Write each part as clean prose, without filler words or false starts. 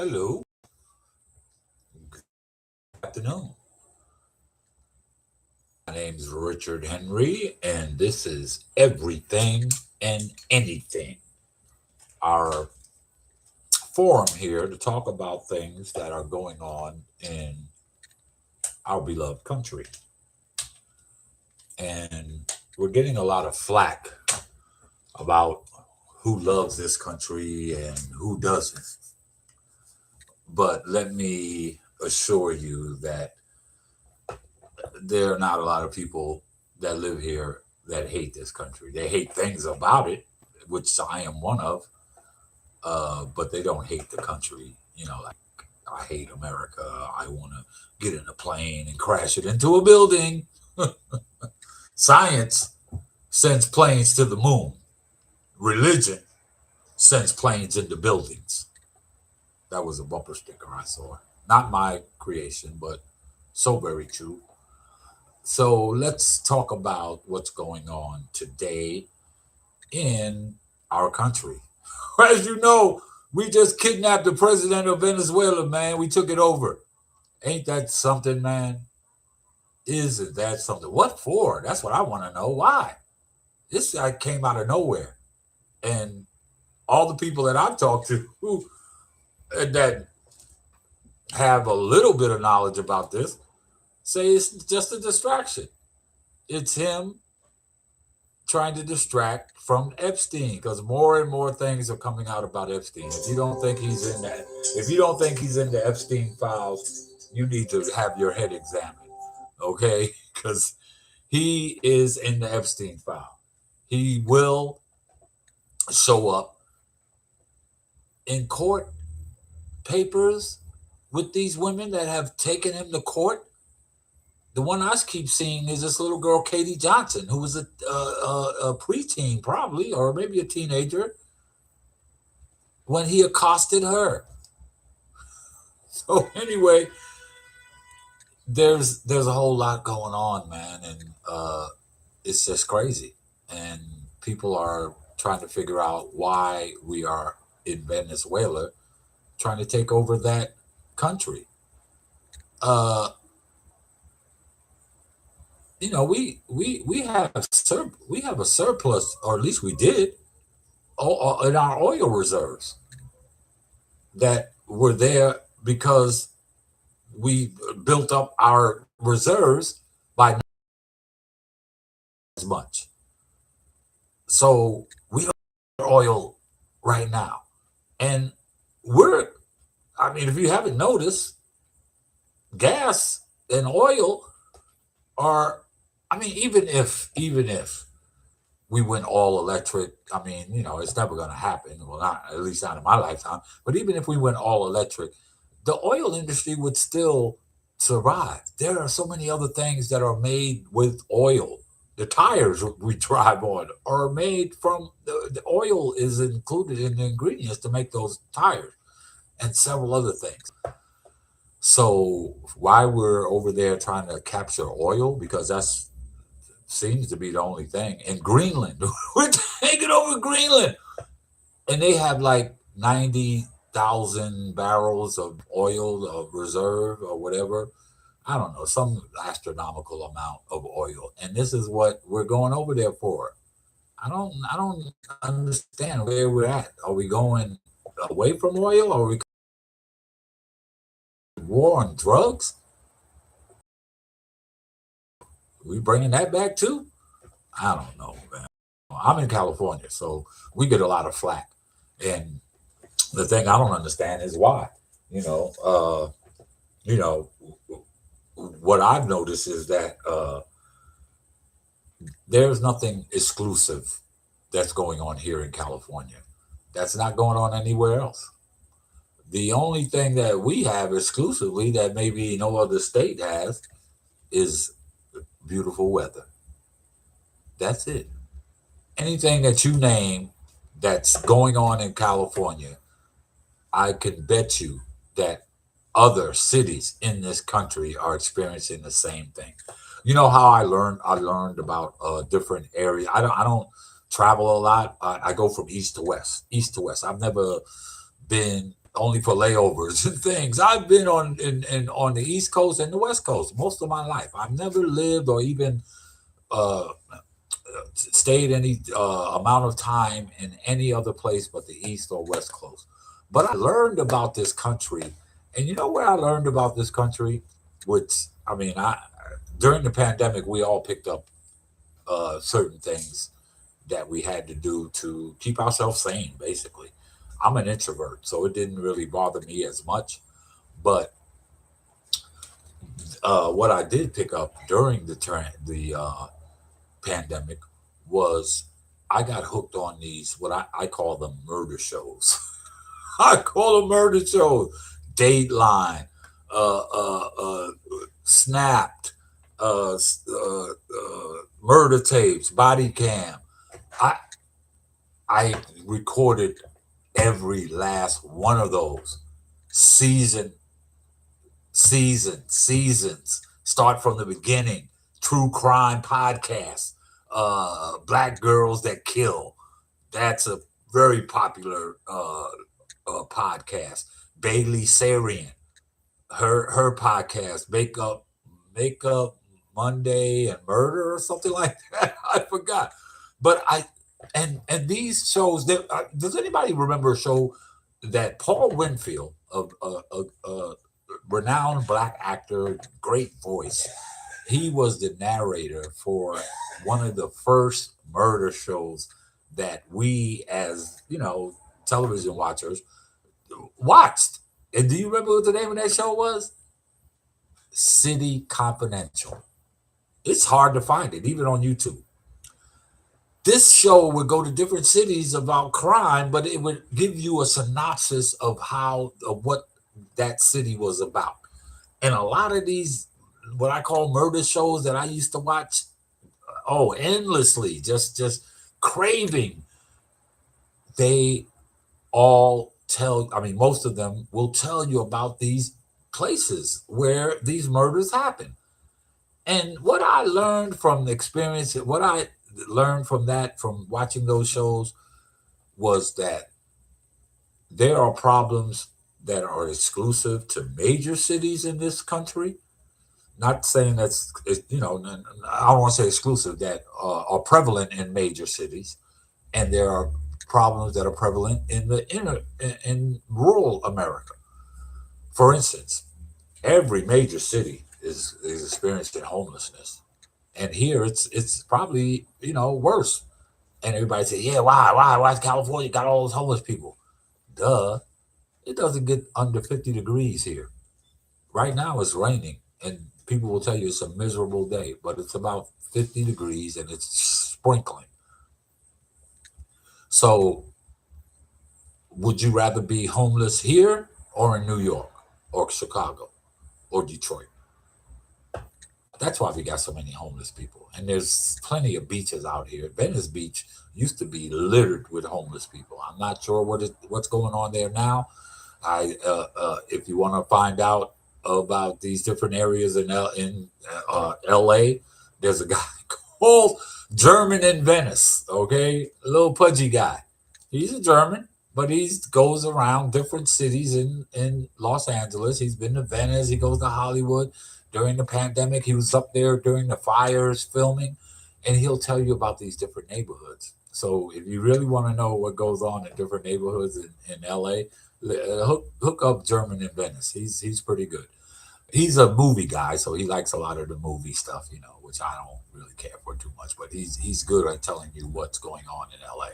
Hello, good afternoon. My name's Richard Henry, and this is Everything and Anything, our forum here to talk about things that are going on in our beloved country. And we're getting a lot of flack about who loves this country and who doesn't. But let me assure you that there are not a lot of people that live here that hate this country. They hate things about it, which I am one of, but they don't hate the country. Like I hate America. I want to get in a plane and crash it into a building. Science sends planes to the moon. Religion sends planes into buildings. That was a bumper sticker I saw. Not my creation, but so very true. So let's talk about what's going on today in our country. As you know, we just kidnapped the president of Venezuela, man. We took it over. Ain't that something, man? Isn't that something? What for? That's what I want to know. Why? This guy came out of nowhere. And all the people that I've talked to that have a little bit of knowledge about this say it's just a distraction. It's him trying to distract from Epstein because more and more things are coming out about Epstein. If you don't think he's in that, if you don't think he's in the Epstein files, you need to have your head examined, okay? Because he is in the Epstein file. He will show up in court papers with these women that have taken him to court. The one I keep seeing is this little girl, Katie Johnson, who was a preteen, probably, or maybe a teenager, when he accosted her. So anyway, there's a whole lot going on, man, and it's just crazy. And people are trying to figure out why we are in Venezuela, trying to take over that country. Uh, we have a surplus, or at least we did, in our oil reserves that were there because we built up our reserves by not as much. So we have oil right now, and we're. I mean, if you haven't noticed, gas and oil are. I mean, even if we went all electric. I mean, it's never going to happen. Well, not at least not in my lifetime. But even if we went all electric, the oil industry would still survive. There are so many other things that are made with oil. The tires we drive on are made from the oil is included in the ingredients to make those tires and several other things. So why we're over there trying to capture oil because that's seems to be the only thing. In Greenland, we're taking over Greenland, and they have like 90,000 barrels of oil of reserve or whatever. I don't know, some astronomical amount of oil, and this is what we're going over there for. I don't understand where we're at. Are we going away from oil? Or are we war on drugs? Are we bringing that back too? I don't know, man. I'm in California, so we get a lot of flack. And the thing I don't understand is why. You know, uh, you know, what I've noticed is that there's nothing exclusive that's going on here in California. That's not going on anywhere else. The only thing that we have exclusively that maybe no other state has is beautiful weather. That's it. Anything that you name that's going on in California, I can bet you that other cities in this country are experiencing the same thing. You know how I learned about different areas. I don't travel a lot. I go from east to west, east to west. I've never been. only for layovers and things. I've been on the East Coast and the West Coast most of my life. I've never lived or even uh, stayed any amount of time in any other place but the East or West Coast. But I learned about this country, and you know where I learned about this country? Which I mean, I during the pandemic we all picked up certain things that we had to do to keep ourselves sane. Basically, I'm an introvert, so it didn't really bother me as much. But what I did pick up during the pandemic was I got hooked on these what I call them murder shows. I call them murder shows. Dateline, Snapped, murder tapes, body cam. I I recorded every last one of those season seasons. Start from the beginning. True crime podcasts. Black Girls That Kill. That's a very popular podcast. Bailey Sarian, her podcast, Makeup Monday and Murder or something like that. I forgot, but and these shows. Does anybody remember a show that Paul Winfield, a renowned black actor, great voice, he was the narrator for one of the first murder shows that we, as television watchers, watched. And do you remember what the name of that show was? City Confidential. It's hard to find it, even on YouTube. This show would go to different cities about crime, but it would give you a synopsis of what that city was about. And a lot of these, what I call murder shows that I used to watch, endlessly, just craving, they all I mean, most of them will tell you about these places where these murders happen. And what I learned from the experience, what I learned from that, from watching those shows, was that there are problems that are exclusive to major cities in this country. Not saying I don't want to say exclusive, that are prevalent in major cities, and there are problems that are prevalent in in rural America. For instance, every major city is experiencing homelessness, and here it's probably worse. And everybody say, yeah, why California got all those homeless people? Duh, it doesn't get under 50 degrees here. Right now it's raining, and people will tell you it's a miserable day, but it's about 50 degrees and it's sprinkling. So, would you rather be homeless here or in New York or Chicago or Detroit? That's why we got so many homeless people. And there's plenty of beaches out here. Venice Beach used to be littered with homeless people. I'm not sure what's going on there now. If you want to find out about these different areas in L.A., there's a guy called German in Venice. Okay, a little pudgy guy. He's a German, but he goes around different cities in Los Angeles. He's been to Venice. He goes to Hollywood. During the pandemic, he was up there during the fires filming, and he'll tell you about these different neighborhoods. So if you really want to know what goes on in different neighborhoods in LA, hook up German in Venice. He's pretty good. He's a movie guy, so he likes a lot of the movie stuff, which I don't really care for too much. But he's good at telling you what's going on in LA.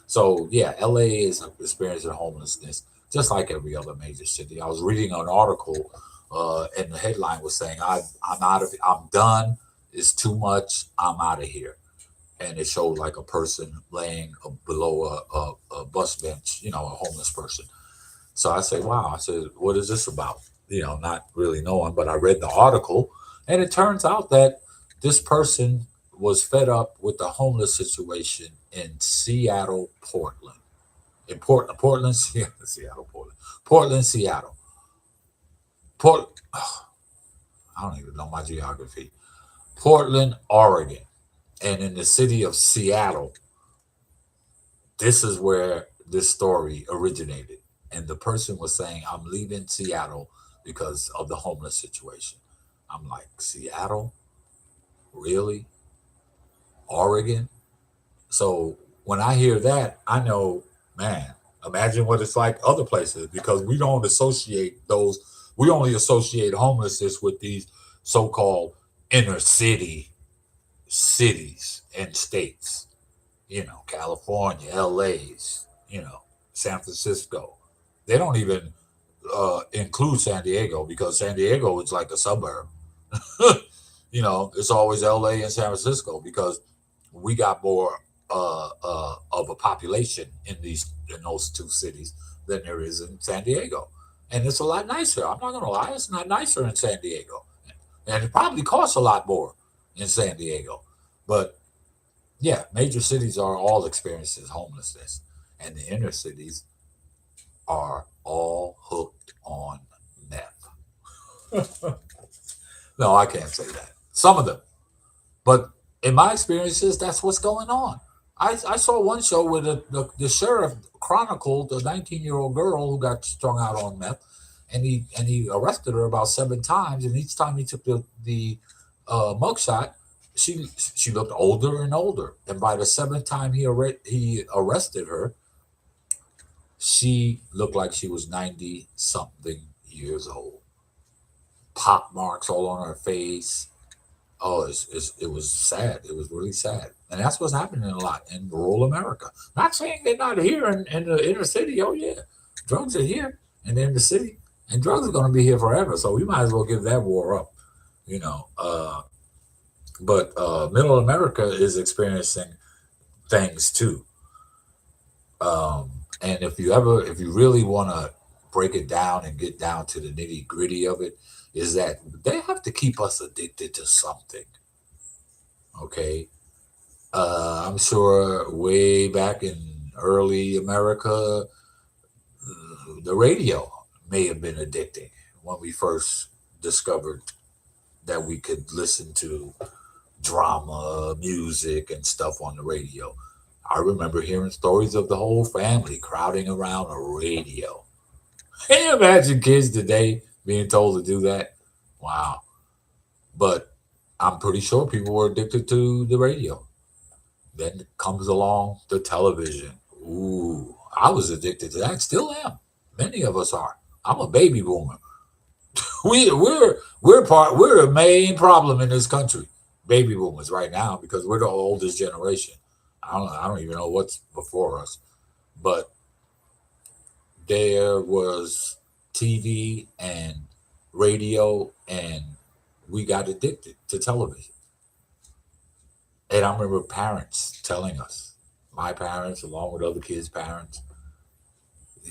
So yeah, LA is experiencing homelessness just like every other major city. I was reading an article, and the headline was saying, I'm done. It's too much. I'm out of here." And it showed like a person laying below a bus bench, a homeless person. So I said, "Wow." I said, "What is this about?" Not really knowing, but I read the article, and it turns out that this person was fed up with the homeless situation in Seattle, Portland. In Portland, Seattle, Portland, Seattle. I don't even know my geography. Portland, Oregon, and in the city of Seattle. This is where this story originated. And the person was saying, I'm leaving Seattle because of the homeless situation. I'm like, Seattle? Really? Oregon? So when I hear that, I know, man, imagine what it's like other places because we don't associate those, we only associate homelessness with these so called inner city cities and states, California, LA's, San Francisco. They don't even include San Diego because San Diego is like a suburb. It's always LA and San Francisco because we got more of a population in those two cities than there is in San Diego, and it's a lot nicer. I'm not gonna lie, it's not nicer in San Diego, and it probably costs a lot more in San Diego. But yeah, major cities are all experiencing homelessness, and the inner cities are all hooked on meth. No, I can't say that. Some of them. But in my experiences, that's what's going on. I saw one show where the sheriff chronicled a 19-year-old girl who got strung out on meth, and he arrested her about 7 times, and each time he took the mugshot, she looked older and older, and by the 7th time he arrested her, she looked like she was 90 something years old. Pock marks all on her face. Oh, it was sad. It was really sad. And that's what's happening a lot in rural America. Not saying they're not here in the inner city. Oh, yeah. Drugs are here in the inner city. And drugs are going to be here forever. So we might as well give that war up, you know. But middle America is experiencing things too. And if you really want to break it down and get down to the nitty gritty of it, is that they have to keep us addicted to something. Okay. I'm sure way back in early America, the radio may have been addicting when we first discovered that we could listen to drama, music, and stuff on the radio. I remember hearing stories of the whole family crowding around a radio. Can you imagine kids today being told to do that? Wow. But I'm pretty sure people were addicted to the radio. Then comes along the television. Ooh, I was addicted to that. Still am. Many of us are. I'm a baby boomer. We're a main problem in this country. Baby boomers right now because we're the oldest generation. I don't even know what's before us. But there was TV and radio, and we got addicted to television. And I remember parents telling us, my parents, along with other kids' parents,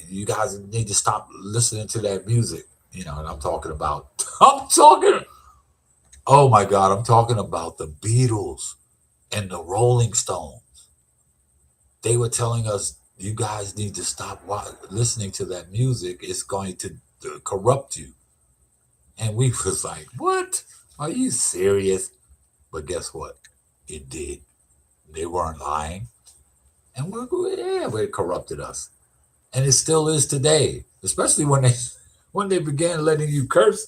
you guys need to stop listening to that music. And I'm talking about, oh my God, I'm talking about the Beatles and the Rolling Stones. They were telling us, you guys need to stop listening to that music. It's going to corrupt you. And we was like, what? Are you serious? But guess what? It did. They weren't lying. And it corrupted us. And it still is today, especially when they began letting you curse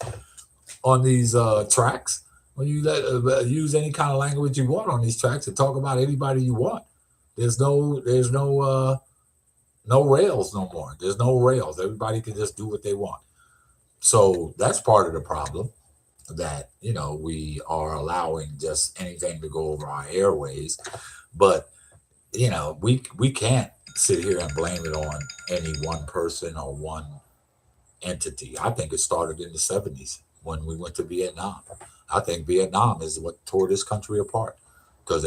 on these tracks. When you use any kind of language you want on these tracks and talk about anybody you want. There's no rails no more. There's no rails. Everybody can just do what they want. So that's part of the problem, that we are allowing just anything to go over our airways. But we can't sit here and blame it on any one person or one entity. I think it started in the 70s when we went to Vietnam. I think Vietnam is what tore this country apart because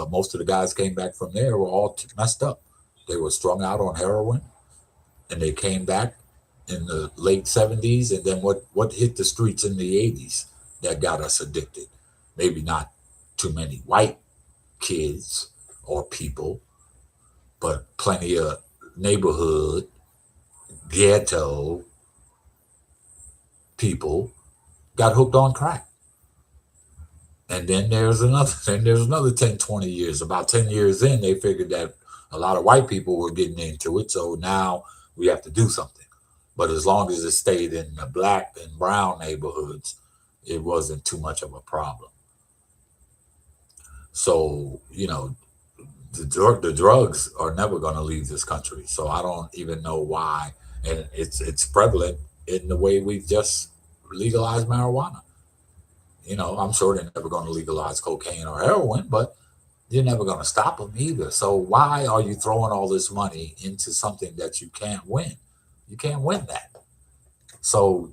most of the guys came back from there were all messed up. They were strung out on heroin, and they came back in the late 70s. And then what hit the streets in the 80s that got us addicted? Maybe not too many white kids or people, but plenty of neighborhood, ghetto people got hooked on crack. And then there's another 10, 20 years. About 10 years in, they figured that a lot of white people were getting into it. So now we have to do something. But as long as it stayed in the black and brown neighborhoods, it wasn't too much of a problem. So, the drugs are never going to leave this country. So I don't even know why. And it's prevalent in the way we've just legalized marijuana. I'm sure they're never going to legalize cocaine or heroin, but you're never going to stop them either. So why are you throwing all this money into something that you can't win? You can't win that. So,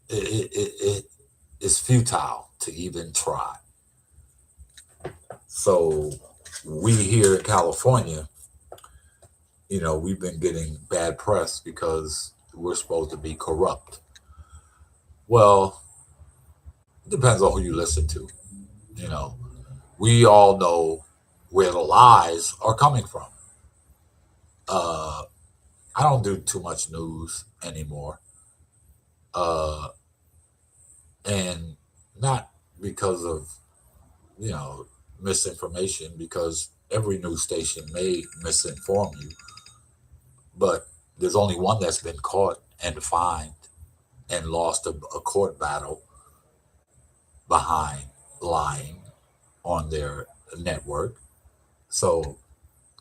it's futile to even try. So we here in California, we've been getting bad press because we're supposed to be corrupt. Well, it depends on who you listen to. You know, we all know where the lies are coming from. Uh, I don't do too much news anymore, uh, and not because of you know misinformation, because every news station may misinform you, but there's only one that's been caught and fined and lost a court battle behind lying on their network. So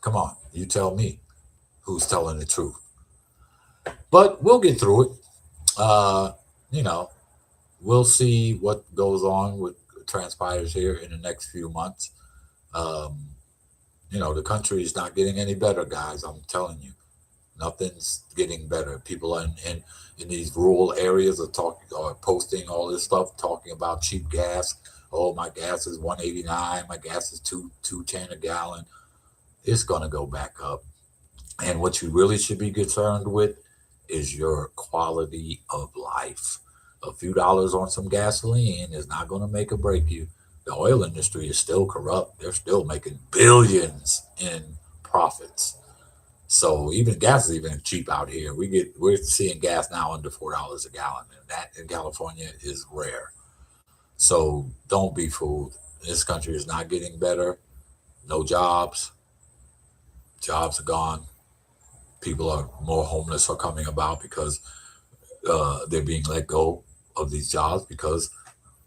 come on, you tell me who's telling the truth. But we'll get through it. Uh, you know, we'll see what goes on with transpires here in the next few months. Um, the country is not getting any better, guys. I'm telling you, nothing's getting better. People in these rural areas are posting all this stuff, talking about cheap gas. Oh, my gas is 189. My gas is 210 a gallon. It's gonna go back up. And what you really should be concerned with is your quality of life. A few dollars on some gasoline is not going to make or break you. The oil industry is still corrupt. They're still making billions in profits. So even gas is even cheap out here. We're seeing gas now under $4 a gallon, and that in California is rare. So don't be fooled. This country is not getting better. No jobs. Jobs are gone. People are more homeless are coming about because they're being let go of these jobs because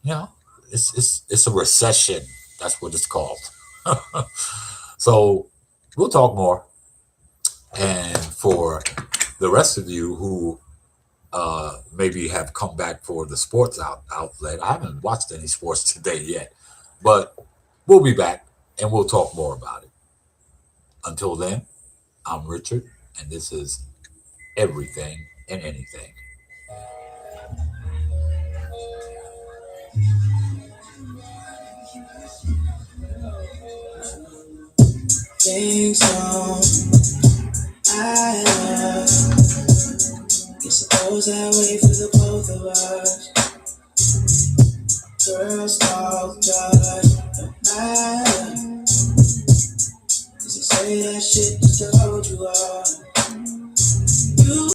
you know it's a recession. That's what it's called. So we'll talk more. And for the rest of you who maybe have come back for the sports outlet, I haven't watched any sports today yet, but we'll be back and we'll talk more about it. Until then, I'm Richard, and this is Everything and Anything. Things don't I guess it goes that way for the both of us. Girls talk just don't matter. 'Cause they say that shit